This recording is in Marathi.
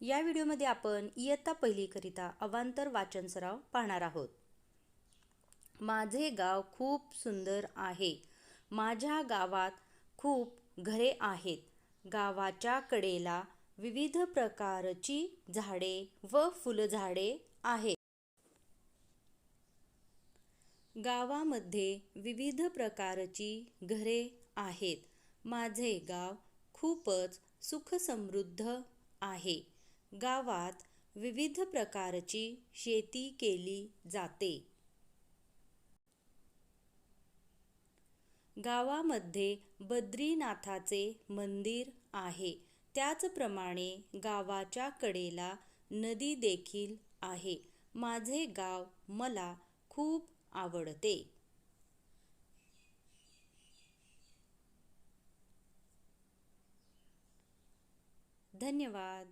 या व्हिडिओमध्ये आपण इयत्ता पहिलीकरिता अवांतर वाचन सराव पाहणार आहोत। माझे गाव खूप सुंदर आहे। माझ्या गावात खूप घरे आहेत। गावाच्या कडेला विविध प्रकारची झाडे व फुलझाडे आहेत। गावामध्ये विविध प्रकारची घरे आहेत। माझे गाव खूपच सुखसमृद्ध आहे। गावात विविध प्रकारची शेती केली जाते। गावामध्ये बद्रीनाथाचे मंदिर आहे। त्याचप्रमाणे गावाच्या कडेला नदी देखील आहे। माझे गाव मला खूप आवडते। धन्यवाद।